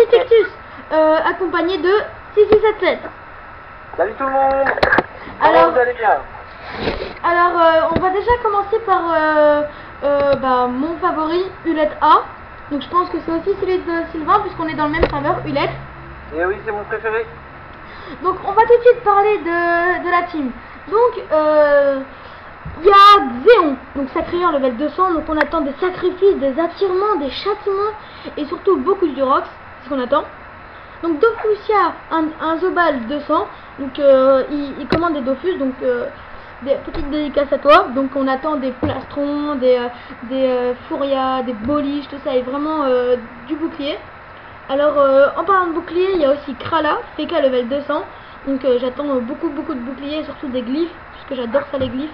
Tictus, accompagné de 6677. Salut tout le monde. Alors, vous allez bien? Alors, on va déjà commencer par mon favori, Hulette A. Donc je pense que c'est aussi celui de Sylvain, puisqu'on est dans le même serveur, Hulette. Et oui, c'est mon préféré. Donc on va tout de suite parler de la team. Donc, il y a Xéon, donc sacré level 200, donc on attend des sacrifices, des attirements, des châtiments, et surtout beaucoup de Durox, c'est ce qu'on attend. Donc Dofus, un Zobal 200, donc il commande des Dofus, donc des petites dédicaces à toi. Donc on attend des plastrons, des Furia, des Boliches, tout ça, et vraiment du bouclier. Alors en parlant de bouclier, il y a aussi Krala, FK level 200, donc j'attends beaucoup de boucliers, et surtout des glyphes, puisque j'adore ça les glyphes.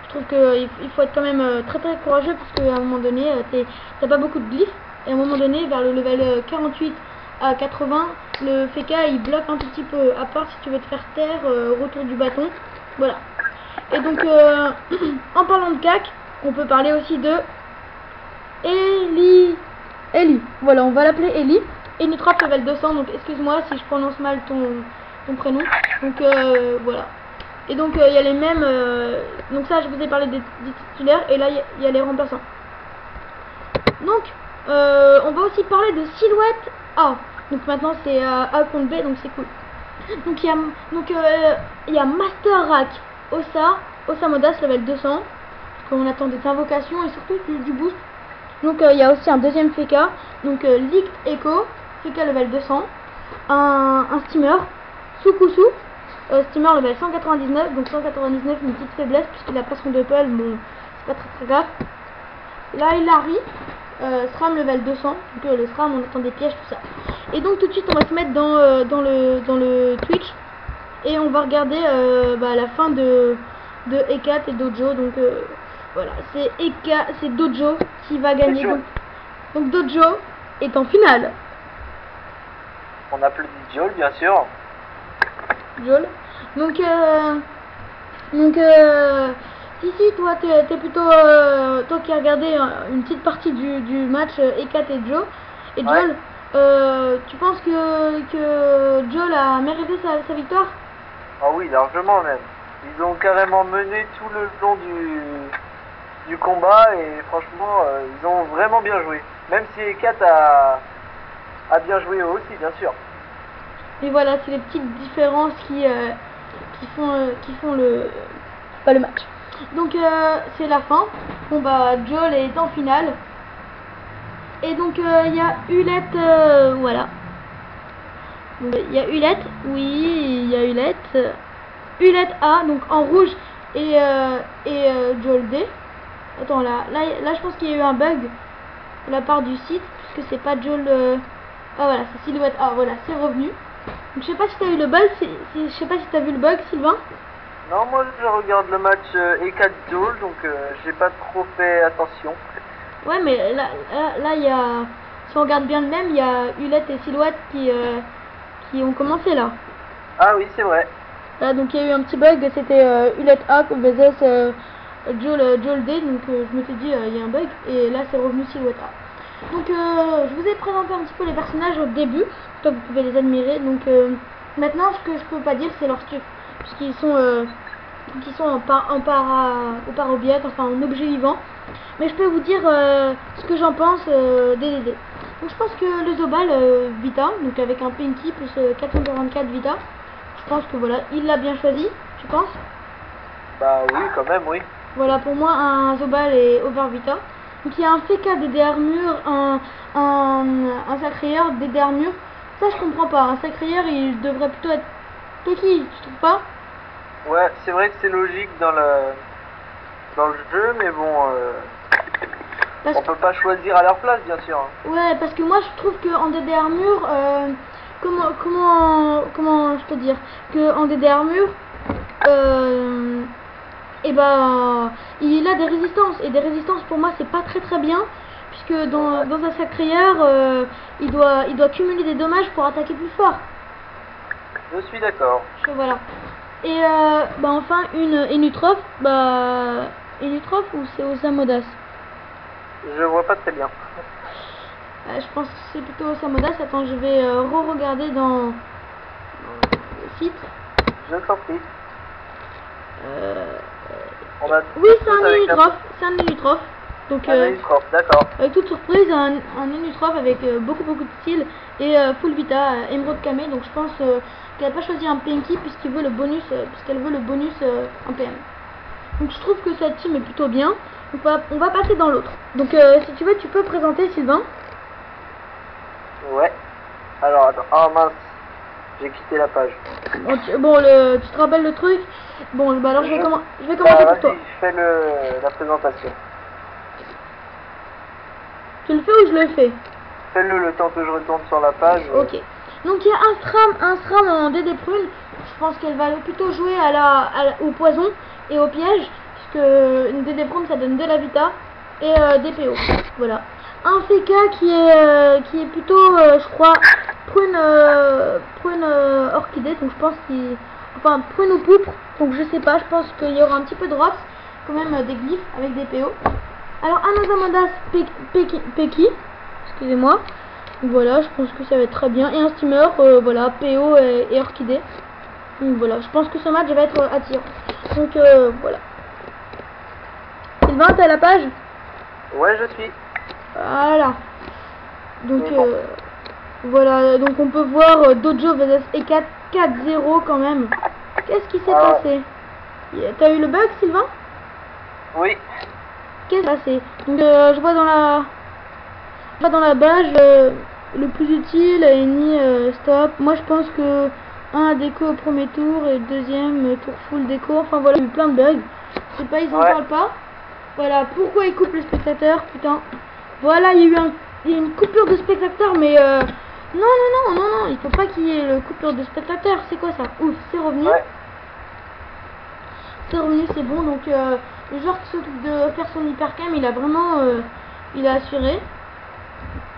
Je trouve qu'il faut être quand même très courageux, parce qu'à un moment donné, t'as pas beaucoup de glyphes, et à un moment donné, vers le level 48 à 80, le FK il bloque un tout petit peu, à part si tu veux te faire taire, retour du bâton, voilà. Et donc en parlant de CAC, on peut parler aussi de Ellie, voilà, on va l'appeler Ellie. Enitrop level 200, donc excuse-moi si je prononce mal ton prénom, donc voilà. Et donc il y a les mêmes, donc ça je vous ai parlé des titulaires, et là il y a les remplaçants. Donc on va aussi parler de Silhouette A. Donc maintenant c'est A contre B, donc c'est cool. Donc il y a Master Rack Osa Modas level 200. On attend des invocations et surtout du boost. Donc il y a aussi un deuxième FK. Donc Licht Echo FK level 200. Un steamer Sukusu steamer level 199. Donc 199, une petite faiblesse puisqu'il a pas son doppel. Bon, c'est pas très grave. Là Hilary SRAM level 200, donc le SRAM on attend des pièges, tout ça. Et donc tout de suite on va se mettre dans le Twitch, et on va regarder la fin de Ekat et Dojo. Donc voilà, c'est Dojo qui va gagner. Donc Dojo est en finale. On applaudit Jol, bien sûr. Jol. Donc si toi t'es plutôt toi qui as regardé une petite partie du match Ekat et Joe et Joel, ouais. Tu penses que Joel a mérité sa victoire? Ah oui, largement même. Ils ont carrément mené tout le long du combat, et franchement ils ont vraiment bien joué. Même si Ekat a bien joué aussi, bien sûr. Et voilà, c'est les petites différences qui font le match. Donc c'est la fin. Bon bah Joel est en finale. Et donc il y a Hulette, voilà. Il y a Hulette, oui, il y a Hulette. Hulette A, donc en rouge, et Joel D. Attends, là je pense qu'il y a eu un bug de la part du site, puisque c'est pas Joel. Ah voilà, c'est Silhouette A, voilà, c'est revenu. Donc je sais pas si t'as eu le bug, je sais pas si t'as vu le bug, Sylvain. Non, moi je regarde le match Ekat Joel, donc j'ai pas trop fait attention. Ouais, mais là il y a, si on regarde bien le même, il y a Hulette et Silhouette qui ont commencé là. Ah oui, c'est vrai. Là, donc il y a eu un petit bug, c'était Hulette A vs Joel D, donc je me suis dit il y a un bug, et là c'est revenu Silhouette A. Donc je vous ai présenté un petit peu les personnages au début, donc vous pouvez les admirer. Donc maintenant ce que je peux pas dire c'est leur stuff, puisqu'ils sont en parabiète, enfin en objet vivant. Mais je peux vous dire ce que j'en pense des DD. Donc je pense que le Zobal Vita, donc avec un Pinky plus 444 Vita, je pense que voilà, il l'a bien choisi, je pense. Bah oui, quand même, oui. Voilà, pour moi un Zobal est over Vita. Donc il y a un FK DD armure, un sacréeur DD armure. Ça je comprends pas, un sacréeur il devrait plutôt être Toki, tu trouves pas? Ouais, c'est vrai que c'est logique dans le jeu, mais bon, on peut pas choisir à leur place, bien sûr. Ouais, parce que moi je trouve que en DD armure, comment je peux dire, que en DD armure, et il a des résistances, et des résistances pour moi c'est pas très bien, puisque dans un sacréeur il doit cumuler des dommages pour attaquer plus fort. Je suis d'accord. Voilà. Et enfin une Enitrop, Enitrop ou c'est Osa Modas? Je vois pas très bien. Je pense que c'est plutôt Samodas. Attends, je vais re-regarder dans le site. Je t'en prie. Oui, c'est un Inutroph. C'est un Inutroph. Donc, un Inutroph, d'accord. avec toute surprise, un Inutroph avec beaucoup de style et full vita, Emerald Kame. Donc, je pense qu'elle n'a pas choisi un Pinky puisqu'elle veut le bonus en PM. Donc, je trouve que cette team est plutôt bien. On va passer dans l'autre. Donc, si tu veux, tu peux présenter Sylvain. Ouais. Alors, attends. Oh mince. J'ai quitté la page. Bon, tu te rappelles le truc? Bon, bah alors je vais commencer pour toi. Je fais la présentation. Tu le fais ou je le fais? Fais-le temps que je retourne sur la page. Ok. Donc il y a un SRAM en DD Prune. Je pense qu'elle va plutôt jouer au poison et au piège. Puisque une DD Prune ça donne de la vita et des PO. Voilà. Un FK qui est plutôt, je crois, prune orchidée. Donc je pense qu'il... Enfin, prune ou poupre. Donc je sais pas, je pense qu'il y aura un petit peu de rocks. Quand même des glyphes avec des PO. Alors un Ozamandas Peki. Excusez-moi. Voilà, je pense que ça va être très bien. Et un steamer, voilà, PO et orchidée. Donc voilà, je pense que ce match va être attirant. Donc voilà. Sylvain, t'es à la page? Ouais, je suis. Voilà. Donc voilà, donc on peut voir Dojo vs E4 4-0 quand même. Qu'est-ce qui s'est passé? T'as eu le bug, Sylvain? Oui. Qu'est-ce qui s'est passé? Donc je vois dans la page le plus utile est ni stop. Moi je pense que un déco au premier tour et le deuxième tour full déco. Enfin voilà, il y a eu plein de bugs. Je sais pas, ils en parlent pas. Voilà, pourquoi ils coupent le spectateur? Putain. Voilà, il y a eu une coupure de spectateur, mais non, il faut pas qu'il y ait le coupure de spectateur. C'est quoi ça? Ouf, c'est revenu. Ouais. C'est revenu, c'est bon. Donc le joueur qui s'occupe de faire son hypercam, il a vraiment il a assuré.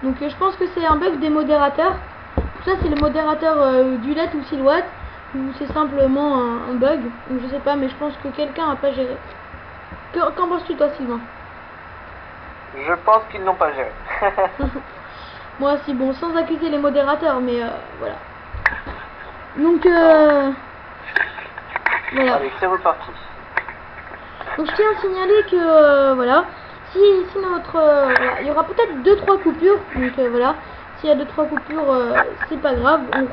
Donc je pense que c'est un bug des modérateurs. Ça c'est le modérateur d'Ulette ou Silhouette, ou c'est simplement un bug. Donc je sais pas, mais je pense que quelqu'un a pas géré. Qu'en penses-tu toi, Sylvain? Je pense qu'ils n'ont pas géré. Moi aussi, bon, sans accuser les modérateurs, mais voilà. Donc voilà. Allez, c'est reparti. Donc je tiens à signaler que voilà, si notre voilà, il y aura peut-être 2-3 coupures, donc voilà, s'il y a 2-3 coupures, c'est pas grave, on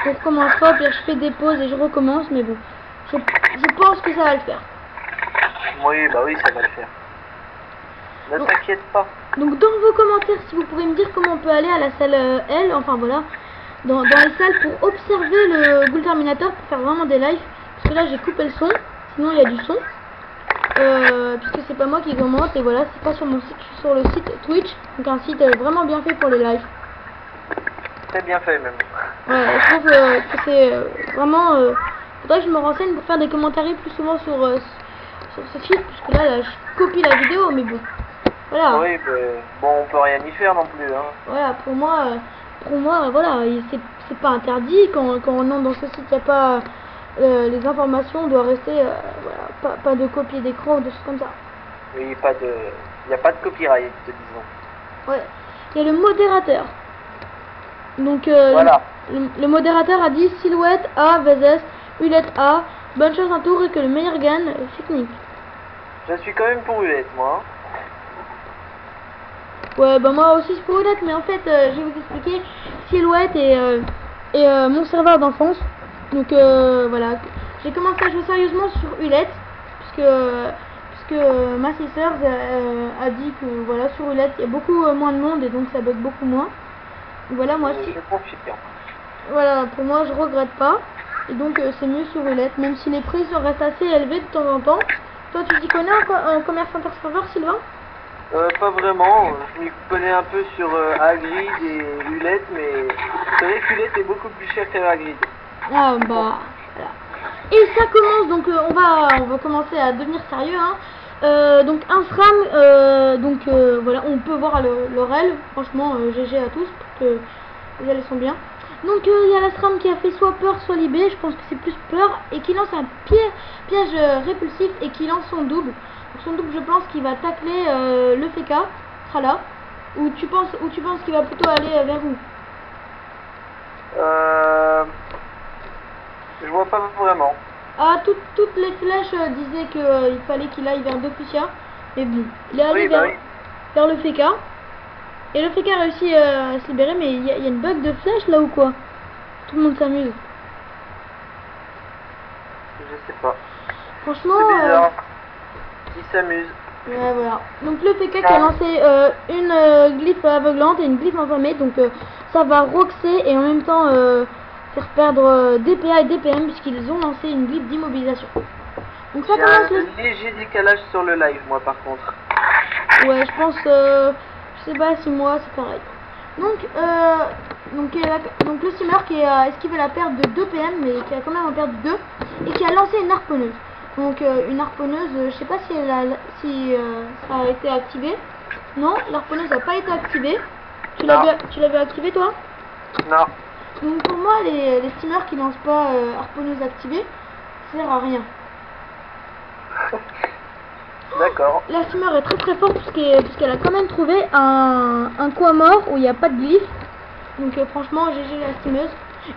recommencera, puis je fais des pauses et je recommence, mais bon, je pense que ça va le faire. Oui, bah oui, ça va le faire. Ne t'inquiète pas. Donc dans vos commentaires, si vous pouvez me dire comment on peut aller à la salle L, enfin voilà, dans les salles pour observer le Ghoul Terminator, pour faire vraiment des lives, parce que là j'ai coupé le son, sinon il y a du son. Puisque c'est pas moi qui commente, et voilà, c'est pas sur mon site, je suis sur le site Twitch, donc un site vraiment bien fait pour les lives. Très bien fait même. Ouais, je trouve que c'est vraiment faudrait que je me renseigne pour faire des commentaires plus souvent sur ce site, puisque là je copie la vidéo, mais bon, voilà. Oui, mais bon, on peut rien y faire non plus, hein. Voilà, pour moi voilà, c'est pas interdit, quand on entre dans ce site, il n'y a pas les informations doivent rester, voilà, pas de copier d'écran ou des choses comme ça. Oui, il n'y a pas de copyright, disons. Ouais, il y a le modérateur. Donc voilà. le modérateur a dit Silhouette A vs Ulette A, bonne chance un tour et que le meilleur gagne, technique. Je suis quand même pour Ulette, moi. Ouais, bah moi aussi c'est pour Ulette, mais en fait je vais vous expliquer. Silhouette et mon serveur d'enfance. Donc voilà, j'ai commencé à jouer sérieusement sur Ulette, puisque ma sister a dit que voilà, sur Ulette il y a beaucoup moins de monde et donc ça bug beaucoup moins. Voilà, moi je confirme. Voilà, pour moi je regrette pas, et donc c'est mieux sur Ulette, même si les prix restent assez élevés de temps en temps. Toi tu t'y connais en commerce inter-serveur, Sylvain? Pas vraiment, je m'y connais un peu sur Hagrid et Ulette, mais c'est vrai qu'Ulette est beaucoup plus cher que Hagrid. Ah bah voilà. Et ça commence, donc on va commencer à devenir sérieux, hein. Donc un SRAM, voilà, on peut voir le rel, franchement GG à tous, parce que les ailes sont bien. Donc il y a la SRAM qui a fait soit peur soit libé, je pense que c'est plus peur, et qui lance un piège répulsif et qui lance son double. Donc son double, je pense qu'il va tacler le FK, sera là, Ou tu penses qu'il va plutôt aller vers où? Je vois pas vraiment. Ah, toutes les flèches disaient qu'il fallait qu'il aille vers Dofussia. Mais bon, il est allé Oui, bah oui. vers le Feka. Et le Feka a réussi à se libérer, mais il y a une bug de flèche là ou quoi? Tout le monde s'amuse. Je sais pas. Franchement, C'est bizarre. Il s'amuse. ouais, voilà. Donc le Feka qui a lancé une glyphe aveuglante et une glyphe enflammée. Donc ça va roxer et en même temps faire perdre DPA et DPM puisqu'ils ont lancé une glyphe d'immobilisation. Donc ça J'ai commence un léger décalage sur le live, moi, par contre. Ouais, je pense, je sais pas si moi c'est pareil. Donc le simmer qui a esquivé la perte de 2 PM mais qui a quand même en perdu 2 et qui a lancé une harponneuse. Donc une harponneuse, je sais pas si ça a été activé. Non, l'harponneuse n'a pas été activée. Tu l'avais activé toi? Non. Donc pour moi les steamers qui lancent pas harponneuse activée, ça sert à rien. D'accord. La steamer est très forte puisqu'elle a quand même trouvé un coin mort où il n'y a pas de glyphe. Donc franchement GG la steameuse.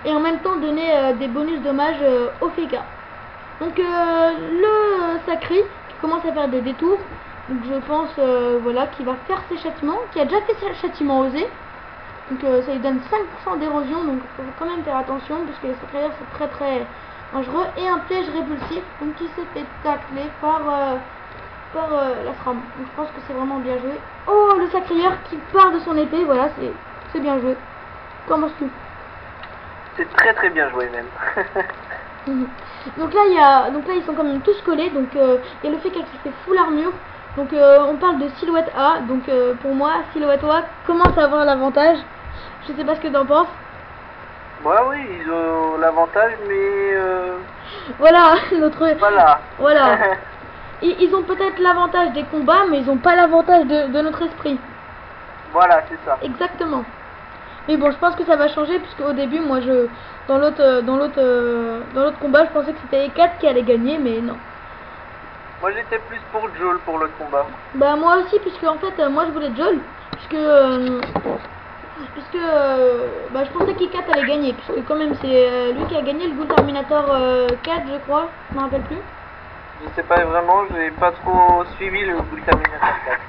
Et en même temps donner des bonus dommages au Feka. Donc le Sacri qui commence à faire des détours. Donc je pense voilà qu'il va faire ses châtiments. Qui a déjà fait ses châtiments osés. Donc ça lui donne 5% d'érosion. Donc il faut quand même faire attention puisque les sacrières c'est très dangereux. Et un piège répulsif donc qui s'est fait tacler par la SRAM. Donc je pense que c'est vraiment bien joué. Oh, le sacrière qui part de son épée, voilà, c'est bien joué. Comment tu? C'est très bien joué même. Donc là ils sont quand même tous collés. Donc il y a le Feka qui fait full armure. Donc on parle de silhouette A. Donc pour moi silhouette A commence à avoir l'avantage. Je sais pas ce que t'en penses. Bah oui, ils ont l'avantage, mais voilà voilà. Ils ont peut-être l'avantage des combats, mais ils n'ont pas l'avantage de notre esprit. Voilà, c'est ça. Exactement. Mais bon, je pense que ça va changer, puisque au début, moi, dans l'autre combat, je pensais que c'était Ekat qui allait gagner, mais non. Moi, j'étais plus pour Joel pour le combat. Bah moi aussi, puisque en fait, moi, je voulais Joel, puisque bah, je pensais qu'Ekat allait gagner, puisque quand même, c'est lui qui a gagné le Ghoul Terminator 4, je crois, je me rappelle plus. Je sais pas vraiment, j'ai pas trop suivi le Ghoul Terminator 4.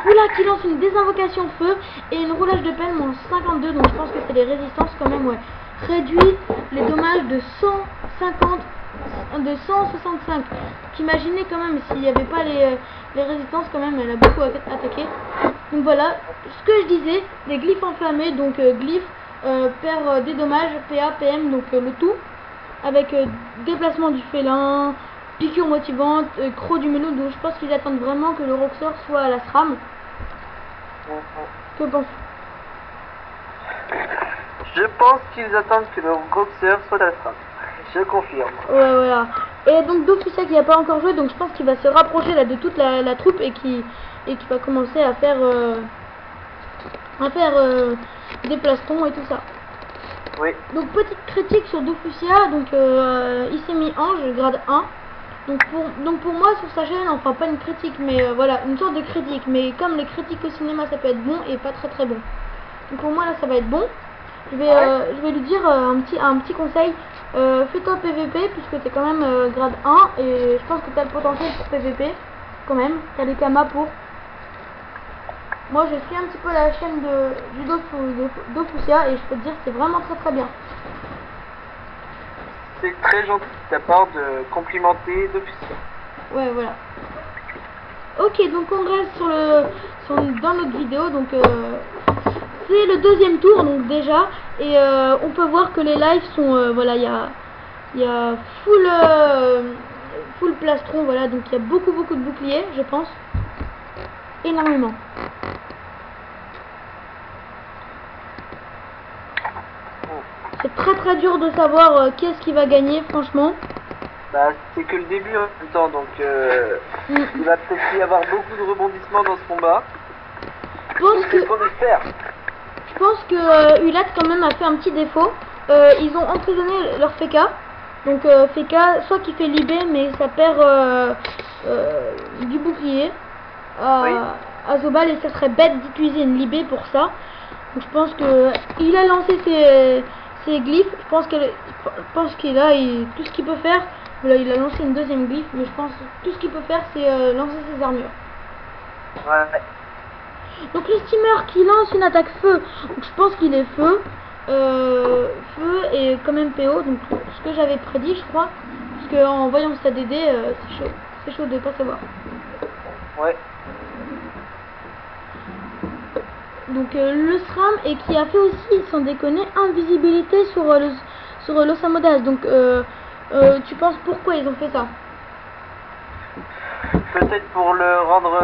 Oula, qui lance une désinvocation feu et une roulage de peine en 52, donc je pense que c'est les résistances quand même, ouais. Réduit les dommages de 165. Imaginez quand même, s'il n'y avait pas les résistances quand même, elle a beaucoup attaqué. Donc voilà, ce que je disais, des glyphes enflammés, donc glyphes perd des dommages, PA, PM, donc le tout, avec déplacement du félin, piqûre motivante, croc du melon, donc je pense qu'ils attendent vraiment que le Roxor soit à la SRAM. Que penses-tu? Je pense qu'ils attendent que le Roxor soit à la SRAM. Je confirme. Ouais, voilà. Et donc Dofussia qui n'a pas encore joué, donc je pense qu'il va se rapprocher là de toute la troupe et qui va commencer à faire des plastons et tout ça. Oui. Donc petite critique sur Dofussia, donc il s'est mis ange grade 1. Donc pour moi sur sa chaîne on fera pas une critique, mais voilà, une sorte de critique, mais comme les critiques au cinéma ça peut être bon et pas très bon. Donc pour moi là ça va être bon. Je vais lui dire un petit conseil, fais-toi PVP puisque t'es quand même grade 1 et je pense que t'as le potentiel pour PVP quand même, t'as les kamas pour. Moi je suis un petit peu la chaîne du Dofussia et je peux te dire que c'est vraiment très bien. C'est très gentil de ta part de complimenter Dofussia. Ouais, voilà. Ok, donc on reste dans notre vidéo. Donc c'est le deuxième tour, donc déjà, et on peut voir que les lives sont voilà, il y a full plastron, voilà, donc il y a beaucoup de boucliers, je pense, énormément. C'est très dur de savoir qui est-ce qui va gagner, franchement. Bah, c'est que le début en même temps, donc il va peut-être y avoir beaucoup de rebondissements dans ce combat. C'est ce qu'on espère. Je pense que Ulat quand même a fait un petit défaut. Ils ont emprisonné leur Feka. Donc Feka, soit qui fait libé, mais ça perd du bouclier. Oui. à Zobal et ça serait bête d'utiliser une libé pour ça. Donc je pense que il a lancé ses glyphes. Je pense qu'il a tout ce qu'il peut faire. Voilà, il a lancé une deuxième glyphe, mais je pense que tout ce qu'il peut faire c'est lancer ses armures. Ouais. Donc le steamer qui lance une attaque feu, donc je pense qu'il est feu. Feu et quand même PO, donc ce que j'avais prédit je crois, parce que en voyant sa DD c'est chaud de pas savoir. Ouais. Donc le SRAM et qui a fait aussi sans déconner invisibilité sur l'Osamodas. Donc tu penses pourquoi ils ont fait ça? Peut-être pour le rendre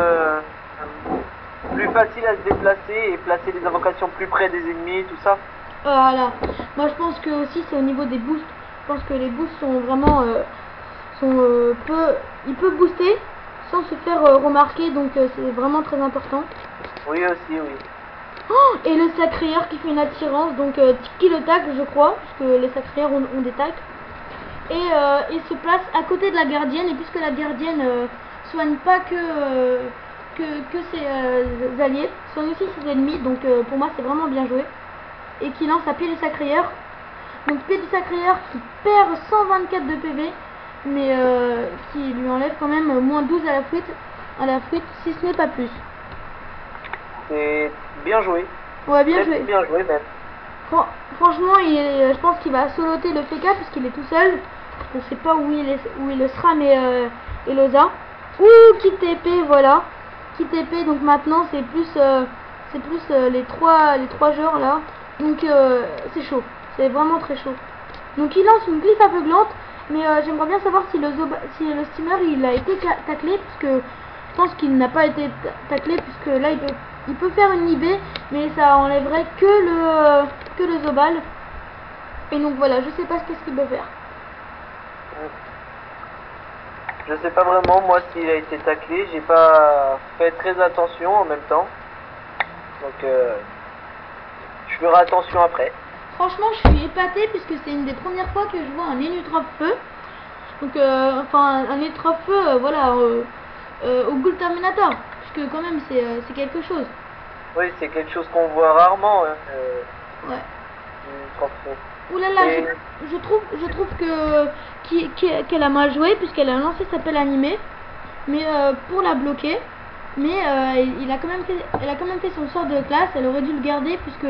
plus facile à se déplacer et placer des invocations plus près des ennemis, tout ça. Voilà. Moi je pense que aussi c'est au niveau des boosts. Je pense que les boosts sont vraiment il peut booster sans se faire remarquer, donc c'est vraiment très important. Oui aussi, oui. Oh, et le sacréeur qui fait une attirance, donc qui le tacle je crois, parce que les sacréeurs ont des tacles. Et il se place à côté de la gardienne, et puisque la gardienne soigne pas que ses alliés, soigne aussi ses ennemis, donc pour moi c'est vraiment bien joué. Et qui lance à pied du sacréeur. Donc pied du sacréeur qui perd 124 de PV, mais qui lui enlève quand même moins 12 à la fuite, si ce n'est pas plus. C'est bien joué. Ouais, bien joué. Bien joué même. Franchement, je pense qu'il va soloter le FK puisqu'il est tout seul. Je sais pas où il sera, mais et Loza. Ouh, qui TP, voilà. Qui TP, donc maintenant c'est plus les trois joueurs là. Donc c'est chaud, c'est vraiment très chaud. Donc il lance une glyphe aveuglante, mais j'aimerais bien savoir si le steamer il a été taclé, puisque je pense qu'il n'a pas été taclé, puisque là il peut faire une IB, mais ça enlèverait que le Zobal. Et donc voilà, je sais pas ce qu'il peut faire. Je sais pas vraiment moi s'il a été taclé, j'ai pas fait très attention en même temps. Donc je ferai attention après. Franchement je suis épatée puisque c'est une des premières fois que je vois un Enutrop feu. Donc enfin un Enutrop feu voilà au Ghoul Terminator. Puisque quand même c'est quelque chose. Oui, c'est quelque chose qu'on voit rarement. Ouais. Feu. Ouh là là, je trouve qu'elle a mal joué puisqu'elle a lancé sa pelle animée, mais pour la bloquer. Mais elle a quand même fait son sort de classe. Elle aurait dû le garder puisque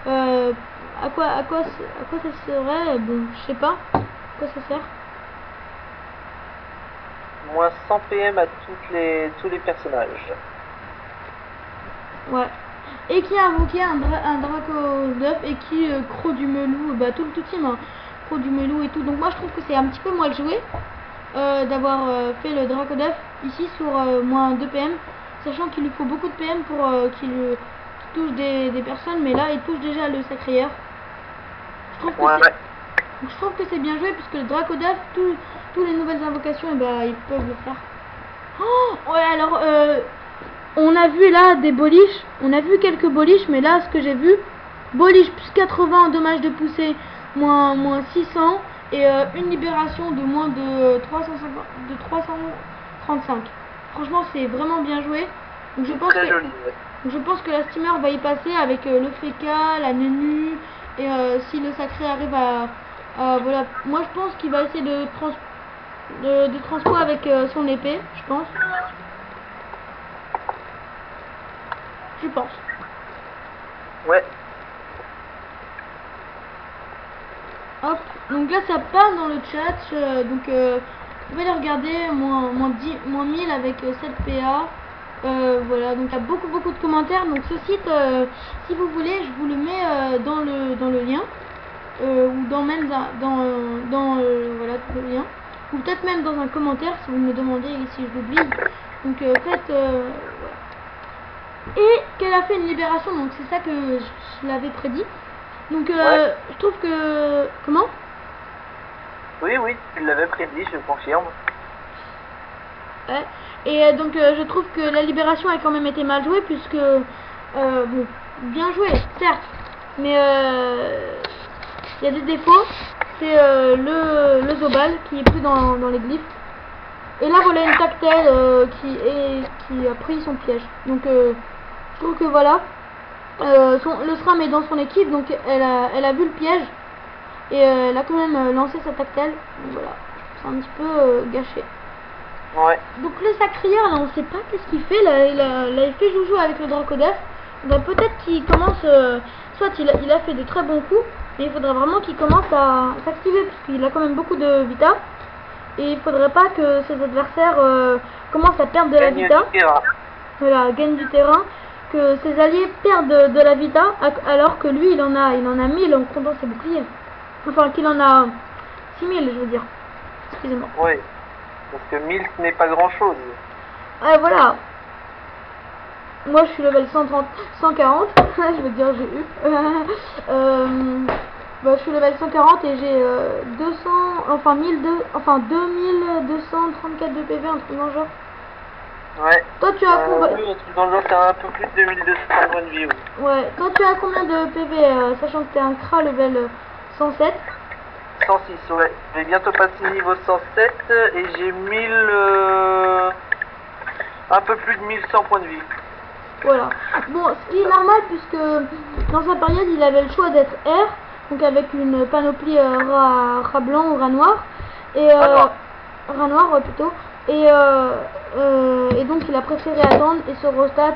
à quoi ça serait, bon je sais pas à quoi ça sert. Moins 100 PM à tous les personnages. Ouais. Et qui a invoqué un Draco d'œuf et qui Croc du Melou, bah tout le team, hein. Croc du Melou et tout. Donc moi je trouve que c'est un petit peu mal joué d'avoir fait le Draco d'œuf ici sur moins 2 PM, sachant qu'il lui faut beaucoup de PM pour qu'il touche des personnes, mais là il touche déjà le sacréeur. Je trouve que c'est bien joué puisque le Draco d'œuf, tous les nouvelles invocations, et bah ils peuvent le faire. Oh ouais, alors on a vu là des boliches, on a vu quelques boliches, mais là ce que j'ai vu, boliche plus 80 en dommages de poussée, moins 600 et une libération de moins de 335. Franchement c'est vraiment bien joué. Donc je pense que la steamer va y passer avec le Feka, la Nenu et si le sacré arrive à voilà, moi je pense qu'il va essayer de transpo avec son épée, je pense. Je pense. Ouais. Hop, donc là ça part dans le chat, donc vous pouvez les regarder, moins 1000 avec 7 PA. Voilà, donc il y a beaucoup de commentaires. Donc ce site, si vous voulez, je vous le mets dans le lien, ou voilà, tout le lien, ou peut-être même dans un commentaire si vous me demandez si je l'oublie. Donc faites voilà. Et qu'elle a fait une libération, donc c'est ça que je l'avais prédit. Donc je trouve que... Comment? Oui, tu l'avais prédit, je confirme. Ouais. Et donc je trouve que la libération a quand même été mal jouée puisque... bon, bien joué, certes. Mais il y a des défauts. C'est le Zobal qui est plus dans les glyphes. Et là voilà une tactile qui a pris son piège. Donc je trouve que voilà, le SRAM est dans son équipe, donc elle a vu le piège et elle a quand même lancé sa tactile. Donc voilà, c'est un petit peu gâché. Ouais. Donc le sacrière là on sait pas qu'est-ce qu'il fait là, il fait joujou avec le Dracodef. Donc peut-être qu'il commence, soit il a fait de très bons coups, mais il faudrait vraiment qu'il commence à s'activer parce qu'il a quand même beaucoup de vita. Et il faudrait pas que ses adversaires commencent à perdre de la vita. Voilà, gagne du terrain. Que ses alliés perdent de la vita alors que lui il en a 1000 en comptant ses boucliers. Enfin qu'il en a 6000 je veux dire. Excusez-moi. Oui. Parce que 1000 ce n'est pas grand chose. Voilà. Moi je suis level 130, 140. Je veux dire j'ai eu. Bah, je suis level 140 et j'ai 200, enfin 2234 de PV, un truc dans le genre. Ouais. Toi tu as combien? Oui, un truc dans le genre, c'est un peu plus de 2200 points de vie. Oui. Ouais. Toi tu as combien de PV, sachant que t'es un Kra level 107? 106, ouais. Je vais bientôt passer niveau 107 et j'ai 1000, un peu plus de 1100 points de vie. Voilà. Bon, ce qui est normal puisque dans sa période il avait le choix d'être R, donc avec une panoplie rat blanc ou rat noir, et rat noir ouais, plutôt, et donc il a préféré attendre et se restat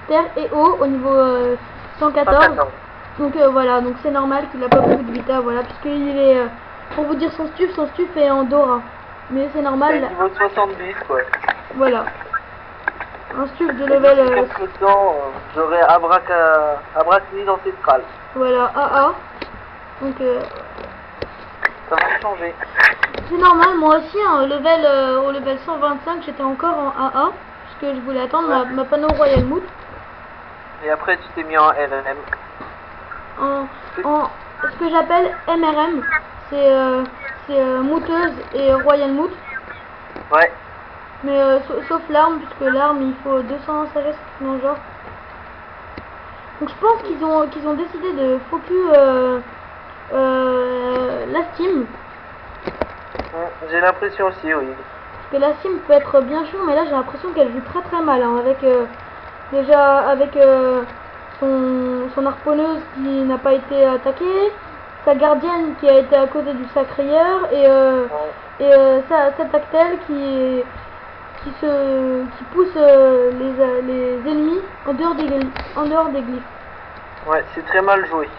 terre et eau au niveau 114. Donc voilà, donc c'est normal qu'il a pas beaucoup de vita, voilà, puisqu'il est, pour vous dire son stuf est en Dora, mais c'est normal. C'est niveau 70 quoi. Voilà. Un stuf de level. Quelques temps, j'aurai Abracni ancestral. Voilà, AA. Donc ça va changer. c'est normal, moi aussi, hein, au level 125, j'étais encore en AA, puisque je voulais attendre ma panneau Royal Mood. Et après tu t'es mis en RNM. En ce que j'appelle MRM, c'est Mooteuse et Royal Mood. Ouais. Mais sauf l'arme, puisque l'arme il faut 200 sagesse dans le genre. Donc je pense qu'ils ont décidé de focus la Steam. J'ai l'impression aussi, oui. Parce que la Steam peut être bien chaud, mais là j'ai l'impression qu'elle joue très mal, hein, avec déjà avec son harponneuse qui n'a pas été attaquée, sa gardienne qui a été à côté du sacrière et sa tactile qui pousse les ennemis en dehors des glyphes. Ouais, c'est très mal joué.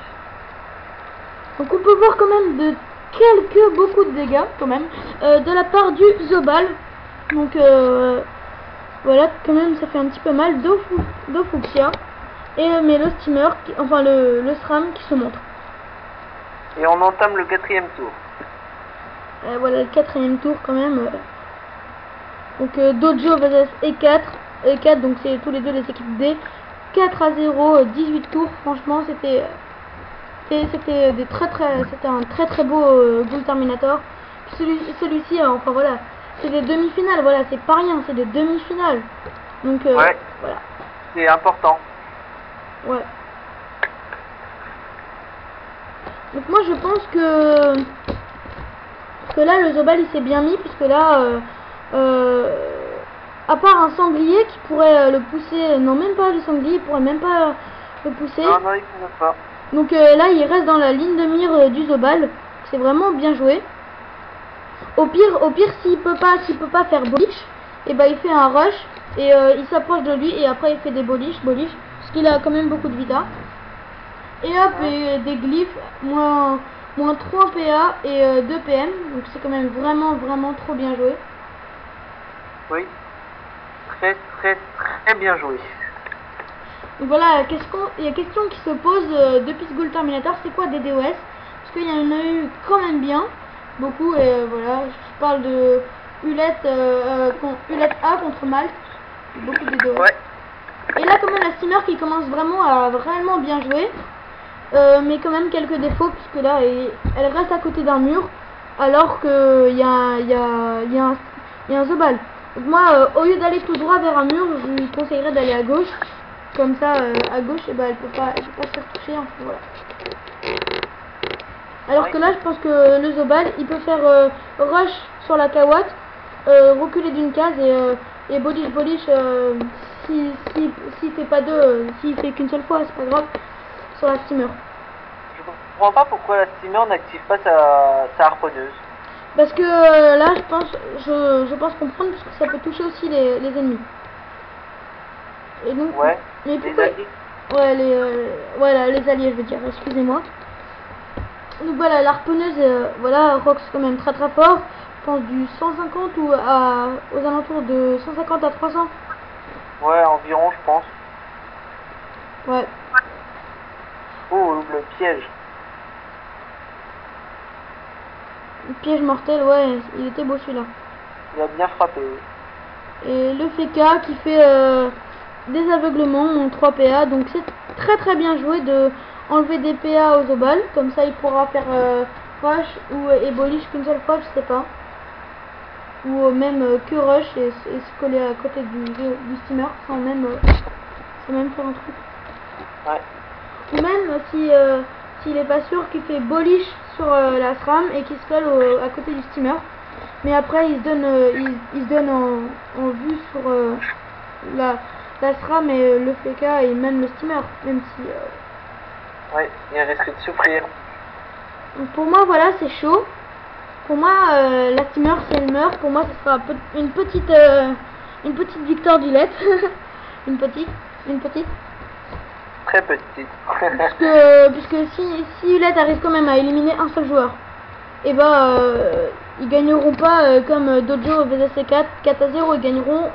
Donc on peut voir quand même beaucoup de dégâts quand même de la part du Zobal. Donc voilà, quand même ça fait un petit peu mal. Dofuxia et le steamer, enfin le SRAM qui se montre. Et on entame le 4e tour. Voilà le 4e tour quand même. Donc Dojo vs E4. E4 donc c'est tous les deux les équipes D. 4-0, 18 tours. Franchement c'était un très beau Ghoul Terminator. Celui-ci enfin voilà, c'est des demi-finales, voilà, c'est pas rien, c'est des demi-finales. Donc ouais. voilà. C'est important. Ouais. Donc moi je pense que là le Zobal il s'est bien mis, puisque là à part un sanglier qui pourrait le pousser, non même pas le sanglier, il pourrait même pas le pousser. Non, il pourrait pas. Donc là il reste dans la ligne de mire du Zobal, c'est vraiment bien joué. Au pire s'il peut pas faire boliche, et ben il fait un rush et il s'approche de lui et après il fait des boliche, parce qu'il a quand même beaucoup de vita. Et hop, et des glyphes, moins 3 PA et 2 PM, donc c'est quand même vraiment trop bien joué. Oui, très bien joué. Donc voilà, il y a question qui se pose depuis ce Ghoul Terminator, c'est quoi des DOS? Parce qu'il y en a eu quand même bien, beaucoup, et voilà, je parle de Hulette A contre Malte, beaucoup de DOS. Ouais. Et là quand même la steamer qui commence vraiment à bien jouer, mais quand même quelques défauts, puisque là elle reste à côté d'un mur, alors qu'il y a un Zobal. Donc moi, au lieu d'aller tout droit vers un mur, je lui conseillerais d'aller à gauche. Comme ça, à gauche, et elle peut pas se faire toucher. Enfin, voilà. Alors que là, je pense que le Zobal, il peut faire rush sur la Kawat reculer d'une case et Bolish, s'il fait pas deux, s'il fait qu'une seule fois, c'est pas grave, sur la steamer. Je comprends pas pourquoi la steamer n'active pas sa harponneuse. Parce que là, je pense comprendre parce que ça peut toucher aussi les ennemis. Et donc, Ouais, mais les pourquoi... alliés. Ouais, voilà, les alliés, je veux dire, excusez-moi. Donc voilà, l'harponneuse, voilà, Rox quand même très très fort. Je pense du 150 ou aux alentours de 150 à 300. Ouais, environ, je pense. Ouais. Oh, le piège. Piège mortel, ouais, il était beau celui-là. Il a bien frappé. Et le FK qui fait des aveuglements en 3 PA, donc c'est très très bien joué de enlever des PA aux obals, comme ça il pourra faire rush ou ébolish qu'une seule fois, je sais pas. Ou même que rush et se coller à côté du steamer sans même faire un truc. Ouais. Ou même s'il est pas sûr qu'il fait bolish sur la SRAM et qu'il se colle à côté du steamer. Mais après il se donne en vue sur la SRAM et le FK et même le steamer. Même si Ouais, il risque de souffrir. donc pour moi voilà c'est chaud. Pour moi la steamer si elle meurt, pour moi ce sera une petite victoire du LED. une petite. Très petite. Puisque si Hulette arrive quand même à éliminer un seul joueur, et bah ils gagneront pas comme Dojo VSC 4-0, ils gagneront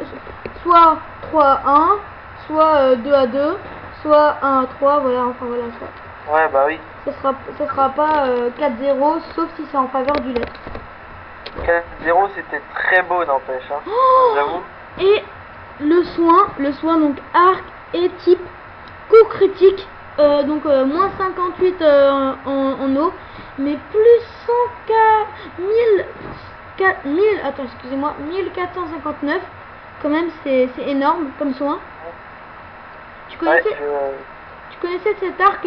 soit 3-1, soit 2-2, soit 1-3, voilà, enfin voilà ça. Ouais, bah oui. Ça sera pas 4-0, sauf si c'est en faveur du LED. 4-0, c'était très beau, n'empêche. Hein. Oh, j'avoue. et le soin donc arc et type coup critique, donc moins 58 en eau, mais plus 100k 1000, attends excusez-moi, 1459, quand même c'est énorme comme soin. Tu connaissais cet arc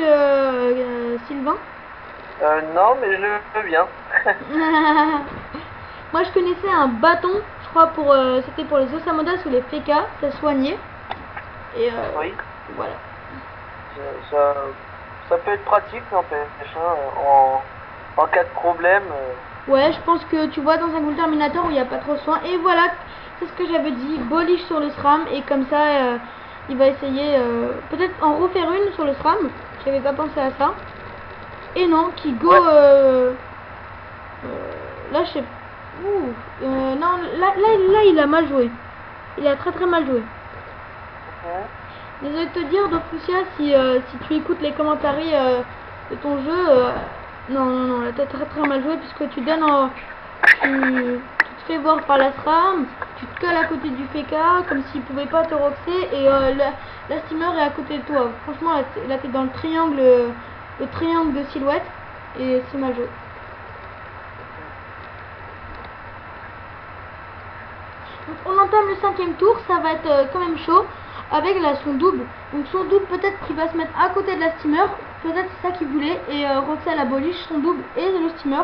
Sylvain? Non, mais je le veux bien. Moi je connaissais un bâton, je crois c'était pour les Osamodas ou les FK, ça soignait. Et oui. voilà. Ça peut être pratique, n'empêche, hein, en cas de problème. Ouais, je pense que tu vois dans un Ghoul Terminator où il n'y a pas trop de soin. Et voilà, c'est ce que j'avais dit, Bolish sur le SRAM. Et comme ça, il va essayer peut-être en refaire une sur le SRAM. J'avais pas pensé à ça. Et non, qui go... Ouais. là, je sais... non, là, il a mal joué. Il a très très mal joué. Désolé de te dire, Dofusia, si tu écoutes les commentaires de ton jeu, non, là t'as très très mal joué puisque tu donnes tu te fais voir par la SRAM, tu te colles à côté du FK comme s'il pouvait pas te roxer et la steamer est à côté de toi. Franchement, là t'es dans le triangle de silhouette et c'est mal joué. Donc on entame le 5e tour, ça va être quand même chaud. Avec son double. Donc son double peut-être qu'il va se mettre à côté de la steamer. Peut-être c'est ça qu'il voulait. Et Roxelle abolish son double et le steamer.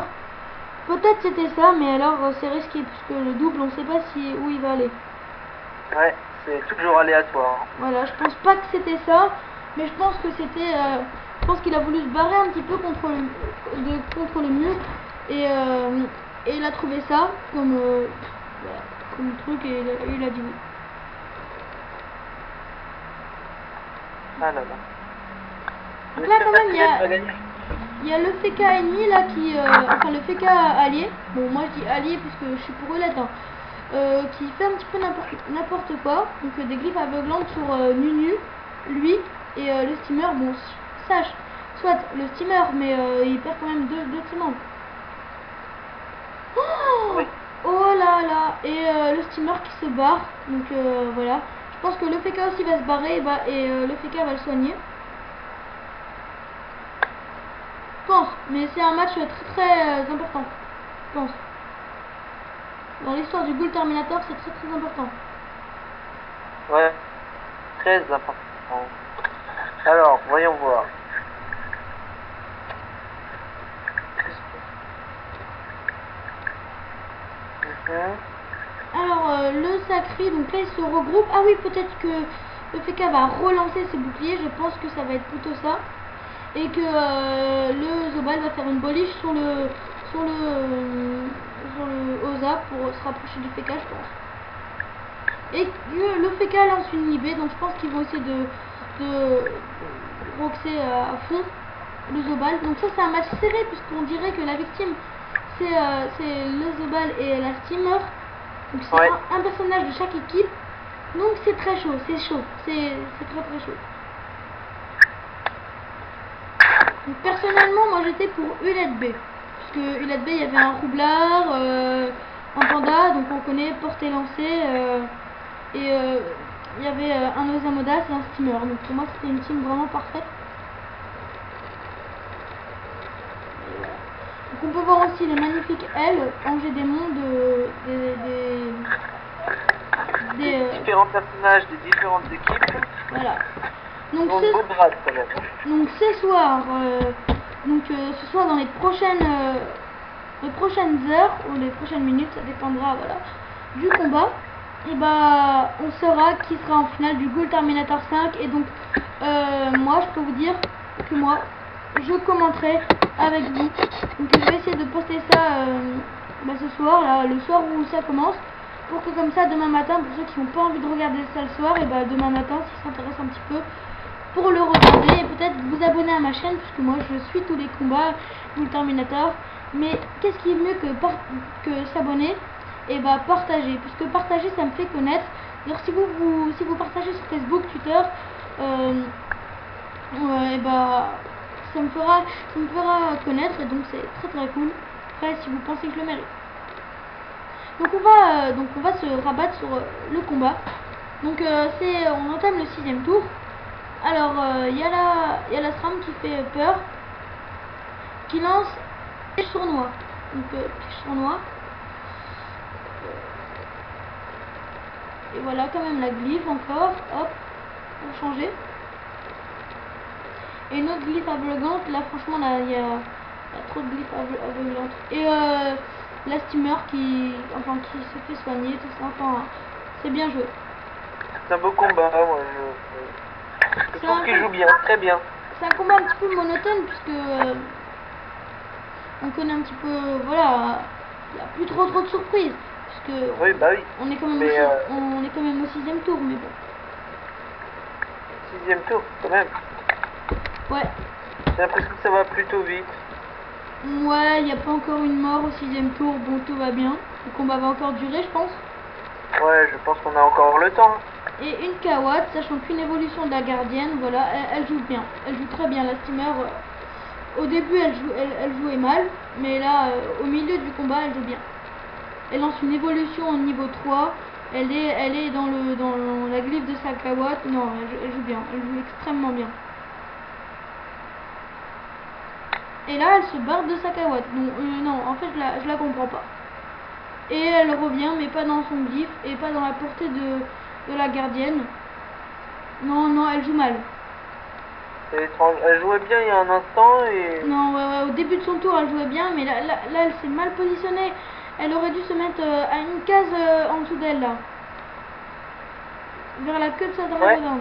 Peut-être c'était ça, mais alors c'est risqué puisque le double on sait pas où il va aller. Ouais, c'est toujours aléatoire. Voilà, je pense pas que c'était ça, mais je pense que c'était. Je pense qu'il a voulu se barrer un petit peu contre le mur et il a trouvé ça comme truc et il a dit oui. Ah là là. Donc là quand même il y a le FK ennemi là enfin le FK allié, bon moi je dis allié puisque je suis pour Roulette, hein, qui fait un petit peu n'importe quoi, donc des griffes aveuglantes sur Nunu, lui et le steamer, bon sache, soit le steamer mais il perd quand même deux de ses membres. Oh, oui. Oh là là, et le steamer qui se barre, donc voilà. Je pense que le FK aussi va se barrer et le FK va le soigner. Je pense, mais c'est un match très très important. Je pense. Dans l'histoire du Ghoul Terminator, c'est très très important. Ouais, très important. Alors, voyons voir. le Sacré, donc là ils se regroupent. Ah oui, peut-être que le FK va relancer ses boucliers, je pense que ça va être plutôt ça. Et que le Zobal va faire une boliche sur le Oza pour se rapprocher du FK, je pense. Et que le FK lance une IB, donc je pense qu'ils vont essayer de roxer à fond le Zobal. Donc ça c'est un match serré puisqu'on dirait que la victime c'est le Zobal et la Steamer. Donc c'est un personnage de chaque équipe. Donc c'est très chaud, c'est chaud, c'est très très chaud. Donc, personnellement moi j'étais pour Hulette B. Puisque Hulette B il y avait un roublard, un panda, donc on connaît porté lancé, et il y avait un Osamodas et un Steamer. Donc pour moi c'était une team vraiment parfaite. Donc on peut voir aussi les magnifiques ailes Angers Démon des différents personnages des différentes équipes. Voilà. Donc ce soir, ce soir dans les prochaines heures ou les prochaines minutes, ça dépendra voilà, du combat. Et bah on saura qui sera en finale du Ghoul Terminator 5. Et donc moi je peux vous dire que moi je commenterai avec vous. Donc je vais essayer de poster ça ce soir, là, le soir où ça commence, pour que comme ça demain matin, pour ceux qui n'ont pas envie de regarder ça le soir, et bah demain matin s'ils s'intéressent un petit peu pour le regarder, et peut-être vous abonner à ma chaîne, puisque moi je suis tous les combats Ghoul Terminator. Mais qu'est-ce qui est mieux que s'abonner? Et bah partager, puisque partager ça me fait connaître. Alors si vous partagez sur Facebook, Twitter, et bah ça me fera connaître, et donc c'est très très cool. Après si vous pensez que je le mérite. Donc on va se rabattre sur le combat. Donc on entame le 6e tour. Alors il y a la SRAM qui fait peur, qui lance piège sournois. Donc piège sournois. Et voilà quand même la glyphe encore, hop, pour changer. Et une autre glyphe aveuglante, là franchement là il y a trop de glyphes aveuglantes. Et la Steamer qui se fait soigner, tout ça, enfin c'est bien joué. C'est un beau combat, moi je trouve qu'il joue bien, très bien. C'est un combat un petit peu monotone puisque on connaît un petit peu, voilà, il n'y a plus trop de surprises. Puisque oui, bah oui. On est quand même au 6e tour, mais bon. 6e tour, quand même. Ouais. J'ai l'impression que ça va plutôt vite. Ouais, il n'y a pas encore une mort au 6e tour, bon tout va bien. Le combat va encore durer, je pense. Ouais, je pense qu'on a encore le temps. Et une Kawat, sachant qu'une évolution de la gardienne, voilà, elle joue bien. Elle joue très bien, la Steamer. Au début, elle jouait mal, mais là, au milieu du combat, elle joue bien. Elle lance une évolution au niveau 3. Elle est dans la glyphe de sa Kawat. Non, elle joue bien. Elle joue extrêmement bien. Et là, elle se barre de sa Kawat. Non, en fait, je la comprends pas. Et elle revient, mais pas dans son glyphe et pas dans la portée de la gardienne. Non, elle joue mal. C'est étrange. Elle jouait bien il y a un instant et... Non, ouais, au début de son tour, elle jouait bien, mais là elle s'est mal positionnée. Elle aurait dû se mettre à une case en dessous d'elle, là. Vers la queue de sa dragon.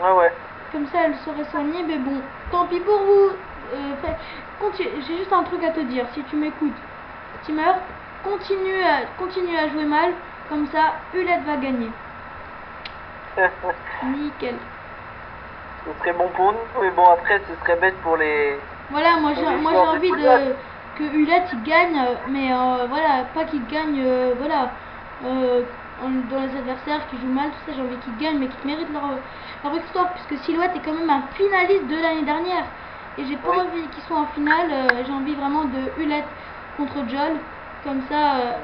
Ouais. Comme ça, elle serait soignée, mais bon, tant pis pour vous. J'ai juste un truc à te dire, si tu m'écoutes. Steamer, continue à jouer mal, comme ça, Hulette va gagner. Nickel. Ce serait bon pour nous, mais bon, après, ce serait bête pour les... Voilà, moi j'ai envie que Hulette il gagne, mais voilà, pas qu'il gagne, voilà, dans les adversaires qui jouent mal, tout ça, j'ai envie qu'ils gagnent, mais qu'ils méritent leur victoire, puisque Silhouette est quand même un finaliste de l'année dernière, et j'ai pas envie qu'ils soient en finale, j'ai envie vraiment de Hulette contre Jol, comme ça,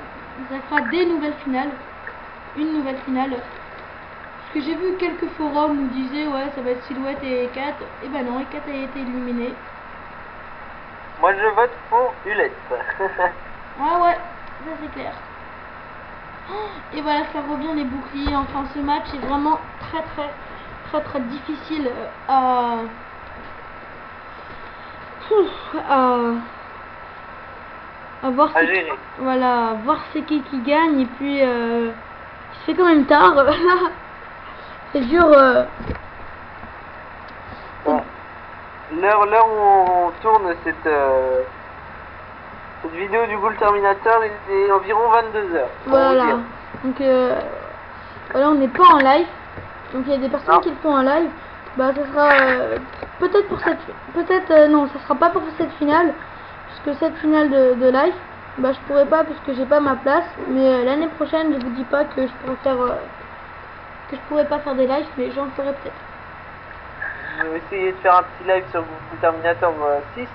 ça fera des nouvelles finales, une nouvelle finale. Parce que j'ai vu quelques forums où disaient ouais ça va être Silhouette et Kat, et ben non, et Kat a été éliminé. Moi je vote pour Hulette. Ah ouais, ça c'est clair. Et voilà, ça revient les boucliers. Enfin, ce match est vraiment très difficile à voir. À gérer. Voilà, voir c'est qui gagne, et puis fait quand même tard. C'est dur. Bon. L'heure où on tourne cette vidéo du Ghoul Terminator, il est environ 22h. Voilà. Donc voilà, on n'est pas en live. Donc il y a des personnes qui le font en live. Bah ça sera peut-être pour cette non, ça sera pas pour cette finale, puisque cette finale de live, bah je pourrais pas puisque j'ai pas ma place. Mais l'année prochaine, je vous dis pas que je pourrais faire que je pourrais pas faire des lives, mais j'en ferai peut-être. Je vais essayer de faire un petit live sur Ghoul Terminator 6,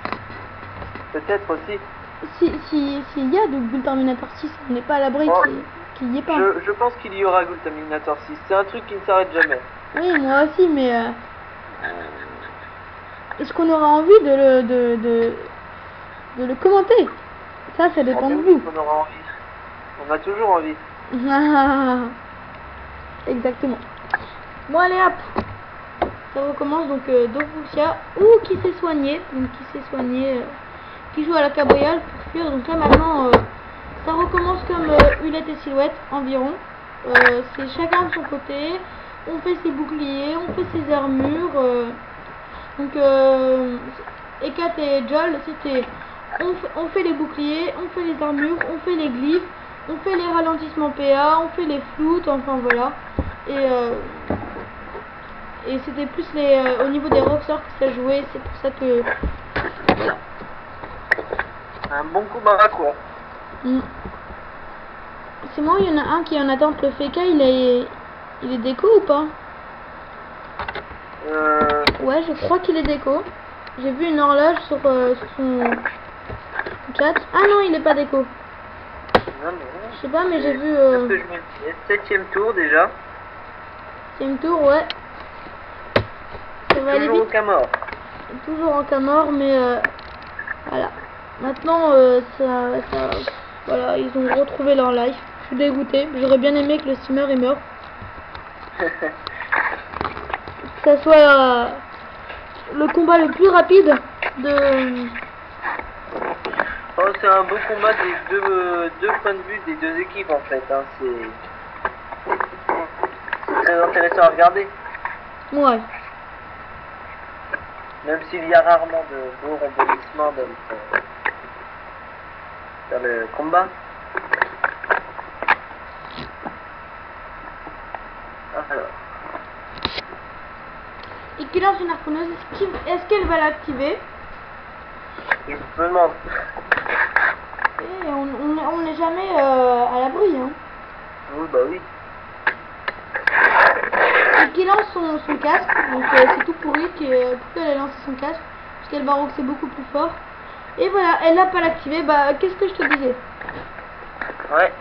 peut-être aussi. S'il y a de Ghoul Terminator 6, on n'est pas à l'abri qu'il y ait pas. Je pense qu'il y aura Ghoul Terminator 6. C'est un truc qui ne s'arrête jamais. Oui, moi aussi, mais est-ce qu'on aura envie de le commenter? Ça dépend de vous. On aura envie. On a toujours envie. Exactement. Bon, allez hop. Ça recommence donc Dofussia qui s'est soigné, qui joue à la cabriole pour fuir. Donc là maintenant ça recommence comme Hulette et Silhouette environ. C'est chacun de son côté. On fait ses boucliers, on fait ses armures. Donc Ekat et Joel, c'était on fait les boucliers, on fait les armures, on fait les glyphes, on fait les ralentissements PA, on fait les floutes, enfin voilà. Et c'était plus au niveau des rockstars que ça jouait, c'est pour ça que voilà. Un bon combat quoi. C'est moi, il y en a un qui est en attente. Le FK, il est déco ou pas? Ouais, je crois qu'il est déco. J'ai vu une horloge sur son chat. Ah non, il est pas déco. Non. Je sais pas, mais j'ai vu. Qu'est-ce que je me disais? 7ème tour déjà. 7ème tour, ouais. Ça va aller vite. Toujours en cas mort. Toujours en cas mort, mais voilà. Maintenant, voilà, ils ont retrouvé leur life. Je suis dégoûté. J'aurais bien aimé que le steamer il meure. Que ça soit le combat le plus rapide de. Oh, c'est un beau combat des deux points de vue des deux équipes en fait. Hein. C'est très intéressant à regarder. Ouais. Même s'il y a rarement de beaux rebondissements dans le combat. Alors. Et qui lance une harponneuse. Est-ce qu'elle va l'activer? Je me demande. Et on n'est jamais à l'abri. Hein. Oui, bah oui. Et qui lance son casque. Donc c'est tout pourri pourquoi elle a lancé son casque. Parce qu'elle va roxer beaucoup plus fort. Et voilà, elle n'a pas l'activé. Bah qu'est-ce que je te disais? Ouais.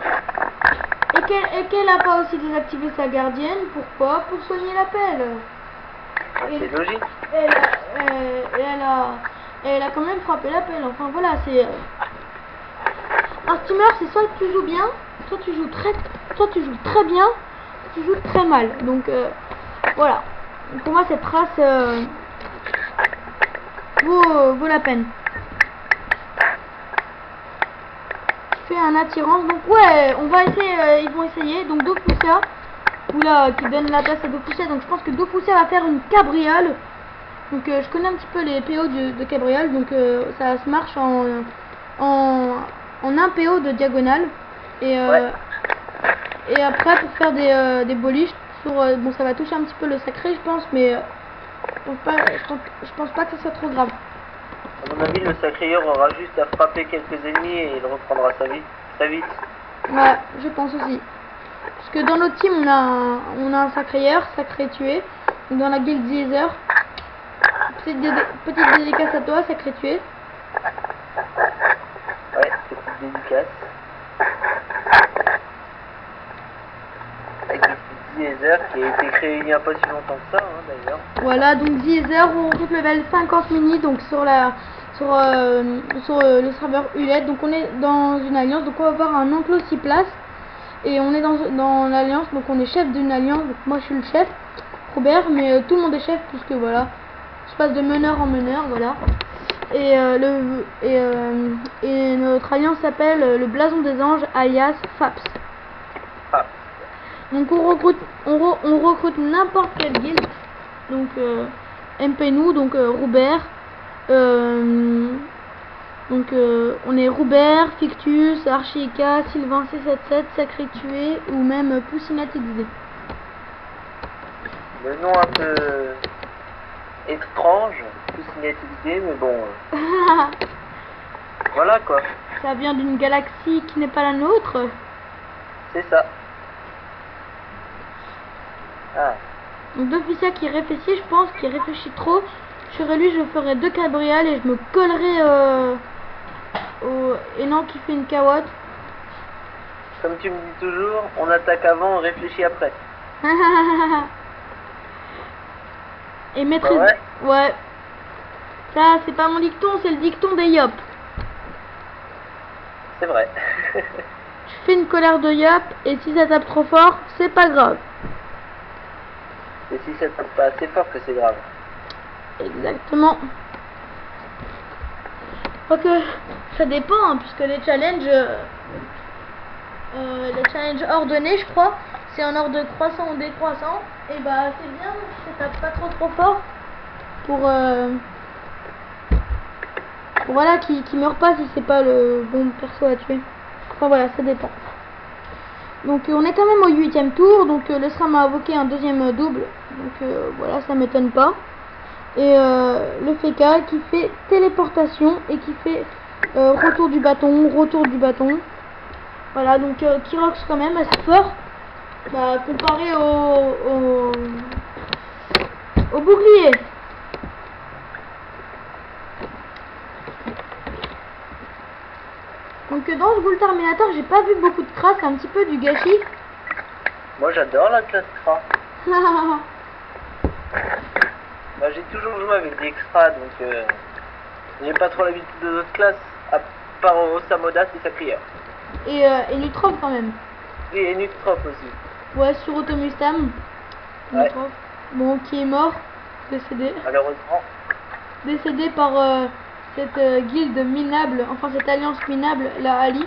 Et qu'elle n'a pas aussi désactivé sa gardienne. Pourquoi? Pour soigner la pelle. C'est logique. Elle a quand même frappé la pelle. Enfin voilà, c'est un steamer, c'est soit tu joues bien, soit tu joues très bien, soit tu joues très mal. Donc voilà. Pour moi cette race vaut la peine. Je fais un attirance. Donc ouais, on va essayer. Ils vont essayer. Donc Dofussia. Oula, qui donne la place à Dofussia. Donc je pense que Dofussia va faire une cabriole. Donc je connais un petit peu les PO de cabriole. Donc ça se marche en un PO de diagonale. Et après pour faire des boliches sur bon, ça va toucher un petit peu le sacré je pense, mais je pense pas que ce soit trop grave. À mon avis, le sacrayeur aura juste à frapper quelques ennemis et il reprendra sa vie très vite. Ouais, je pense aussi. Parce que dans notre team, on a un sacrayeur, sacré tué. Dans la guilde Yeezer, petite dédicace à toi, sacré tué. Ouais, petite dédicace. Avec Yeezer qui a été créé il n'y a pas si longtemps que ça, hein, d'ailleurs. Voilà, donc Yeezer, on recrute level 50 mini, donc sur le serveur Hulette. Donc on est dans une alliance, donc on va avoir un enclos 6 places. Et on est dans l'alliance, donc on est chef d'une alliance. Donc moi je suis le chef, Robert, mais tout le monde est chef puisque voilà, je passe de meneur en meneur, voilà. Et notre alliance s'appelle le Blason des Anges, alias FAPS. Donc on recrute n'importe quelle guilde. Donc MP nous, donc Roubert. On est Roubert, Fictus, Archica, Sylvain C77, Sacré Tué ou même Poussinette XD. Le nom un peu étrange, Poussinette XD, mais bon. Voilà quoi. Ça vient d'une galaxie qui n'est pas la nôtre. C'est ça. Ah. Donc d'officier qui réfléchit, je pense qu'il réfléchit trop. Sur lui, je ferai 2 cabrioles et je me collerai au Énan qui fait une cawotte. Comme tu me dis toujours, on attaque avant, on réfléchit après. Et maîtrise. Ouais. Ça, c'est pas mon dicton, c'est le dicton des Yop. C'est vrai. Je fais une colère de Yop et si ça tape trop fort, c'est pas grave. Et si ça tape pas assez fort que c'est grave. Exactement. Je crois que ça dépend, hein, puisque les challenges ordonnés, je crois, c'est en ordre croissant ou décroissant. Et bah c'est bien, ça tape pas trop fort pour voilà qui meurt pas si c'est pas le bon perso à tuer. Enfin voilà, ça dépend. Donc on est quand même au 8e tour, donc le SRAM a invoqué un deuxième double, donc voilà, ça m'étonne pas. Et le FK qui fait téléportation et qui fait retour du bâton. Voilà, donc Kyrox quand même assez fort, bah, comparé au bouclier. Donc dans ce Ghoul Terminator, j'ai pas vu beaucoup de crasse, un petit peu du gâchis. Moi j'adore la classe Kra. Bah, j'ai toujours joué avec des extras, donc j'ai pas trop l'habitude de d'autres classes, à part Osamodas et Sacrière. Et Nutrop quand même. Oui, et Nutrop aussi. Ouais, sur Automustam. Ouais. Bon, qui est mort, décédé. Malheureusement. Décédé par cette guilde minable, enfin cette alliance minable, la Ali.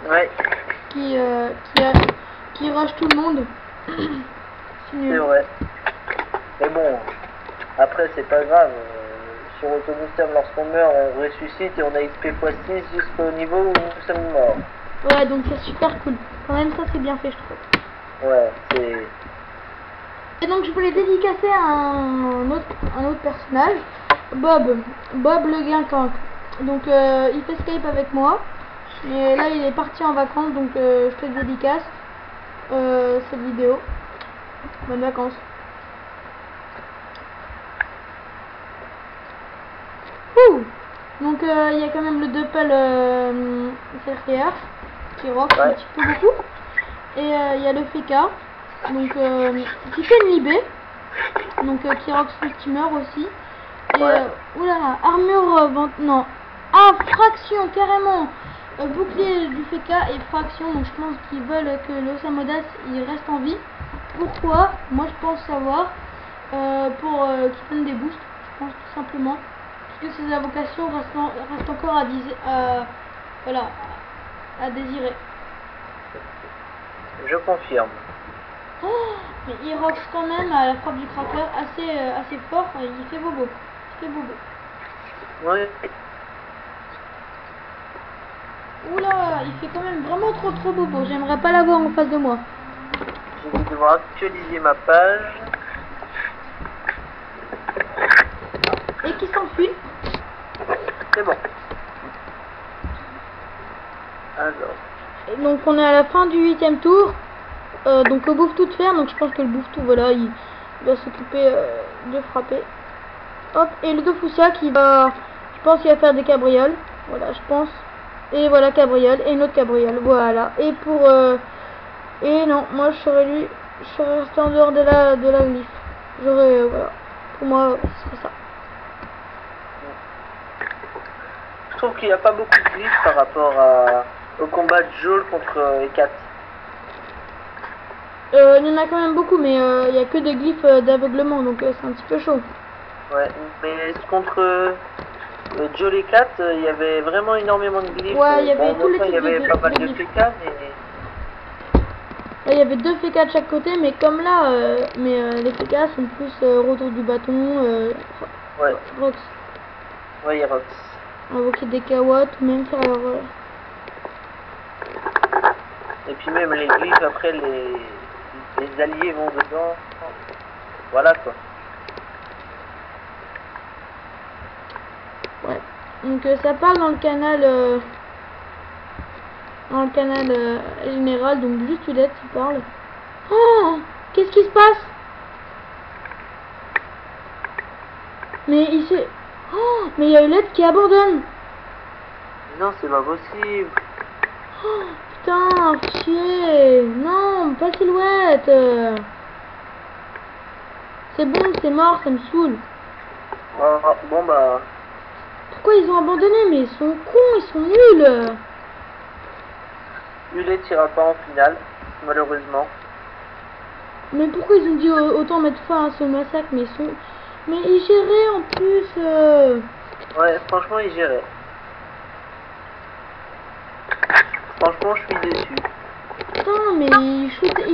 Ouais. Qui rush tout le monde. C'est vrai. Mais bon, après c'est pas grave. Sur Automustam, lorsqu'on meurt, on ressuscite et on a XP x6 jusqu'au niveau où nous sommes morts. Ouais, donc c'est super cool. Quand même, ça c'est bien fait, je trouve. Ouais, c'est... Et donc je voulais dédicacer un autre personnage, Bob le Guincanque. Donc il fait Skype avec moi, mais là il est parti en vacances, donc je te dédicace cette vidéo. Bonnes vacances. Ouh. Donc il y a quand même le Doppel Serrière qui rock un petit peu beaucoup. Et il y a le FK, donc qui fait une libé, donc qui rock Steamer aussi. Et oulala, armure non. Ah, fraction carrément. Bouclier du FK et fraction, donc je pense qu'ils veulent que l'Osamodas il reste en vie. Pourquoi? Moi je pense savoir, pour qu'ils prennent des boosts, je pense tout simplement, puisque ces invocations restent encore à désirer. Je confirme. Oh, mais il rock quand même à la frappe du cracker assez fort, il fait bobo. Oui. Oula, il fait quand même vraiment trop bobo, j'aimerais pas l'avoir en face de moi. Je vais devoir actualiser ma page. Et qui s'enfuit. C'est bon. Alors. Et donc on est à la fin du 8e tour. Donc le bouffe tout de fer, donc je pense que le bouffe tout, voilà, il va s'occuper de frapper. Hop, et le Dofusia qui va, je pense qu'il va faire des cabrioles, voilà, je pense. Et voilà, cabriole, et une autre cabriole, voilà. Et pour, et non, moi je serais resté en dehors de la glyphe. J'aurais, voilà, pour moi, ce serait ça. Je trouve qu'il n'y a pas beaucoup de glyphes par rapport au combat de Joel contre E4. Il y en a quand même beaucoup, mais il n'y a que des glyphes d'aveuglement, donc c'est un petit peu chaud. Ouais, mais contre Jolly 4, il y avait vraiment énormément de glitch. Ouais, il y avait bon, tous les enfin, il y types avait pas mal de glitch. PK, mais... Là, il y avait 2 FK de chaque côté, mais comme là, les FK sont plus retour du bâton, Ouais, Rox, ouais, il Rox. invoquer des kawas, ou même faire leur... Et puis même les glitches, après, les alliés vont dedans. Voilà, quoi. Ouais. Donc ça parle dans le canal général, donc juste Ulette qui parle. Oh, qu'est-ce qui se passe? Mais il s'est... Oh, mais il y a Ulette qui abandonne. Non, c'est pas possible. Oh, putain, chier. Non, pas Silhouette. C'est bon, c'est mort, ça me saoule. Ah, bon, bah... Pourquoi ils ont abandonné? Mais ils sont cons, ils sont nuls. Ulette ira pas en finale, malheureusement. Mais pourquoi ils ont dit autant mettre fin à ce massacre? Mais ils sont... Mais ils géraient en plus. Ouais, franchement, il gérait. Franchement, je suis déçu. Putain, mais ils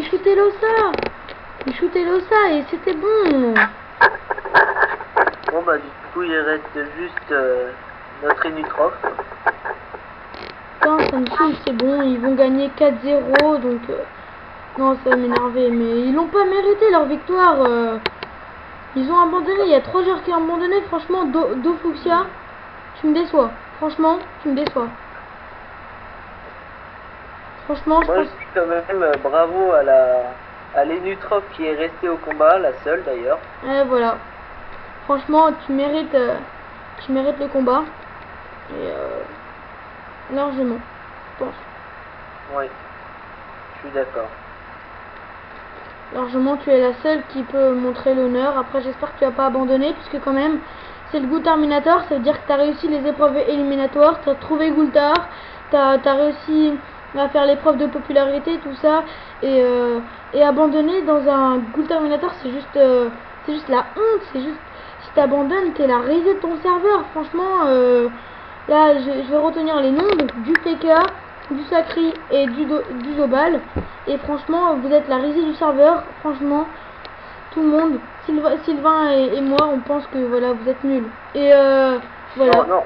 shootaient l'ossa. Ils shootaient l'ossa et c'était bon. Bon, bah, du coup, il reste juste notre Enutrof. Putain, ça me saoule, c'est bon. Ils vont gagner 4-0, donc... Non, ça va m'énerver. Mais ils l'ont pas mérité, leur victoire. Ils ont abandonné. Il y a 3 joueurs qui ont abandonné. Franchement, Dofuxia, tu me déçois. Franchement, tu me déçois. Franchement, je Moi, pense... je dis quand même bravo à l'Enutrof qui est restée au combat, la seule d'ailleurs. Ouais, voilà. Franchement, tu mérites le combat. Et largement, je pense. Oui, je suis d'accord. Largement, tu es la seule qui peut montrer l'honneur. Après, j'espère que tu vas pas abandonné, puisque quand même, c'est le Goût Terminator. Ça veut dire que tu as réussi les épreuves éliminatoires. Tu as trouvé Goultar. Tu as réussi à faire l'épreuve de popularité, tout ça. Et abandonner dans un Goût Terminator, c'est juste la honte. C'est juste, si tu abandonnes, tu es la risée de ton serveur. Franchement, là, je vais retenir les noms. Donc, du PK, du Sacri et du Zobal. Et franchement, vous êtes la risée du serveur. Franchement, tout le monde, Sylvain et moi, on pense que voilà, vous êtes nuls. Et voilà. Non, non,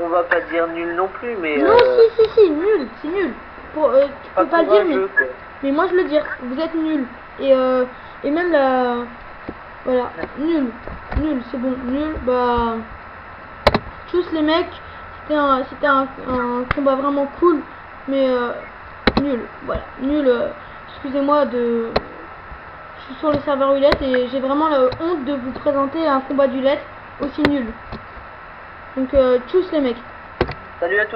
on va pas dire nul non plus, mais... Non, si, nul, c'est nul. Tu peux pas le dire, mais moi je le dire. Vous êtes nuls. Et même la... Voilà, nul, c'est bon, nul. Bah... Tous les mecs, c'était un combat vraiment cool, mais nul, voilà, nul. Excusez-moi de... Je suis sur le serveur Ulette et j'ai vraiment la honte de vous présenter un combat d'Ulette aussi nul. Donc, tchuss les mecs. Salut à tous.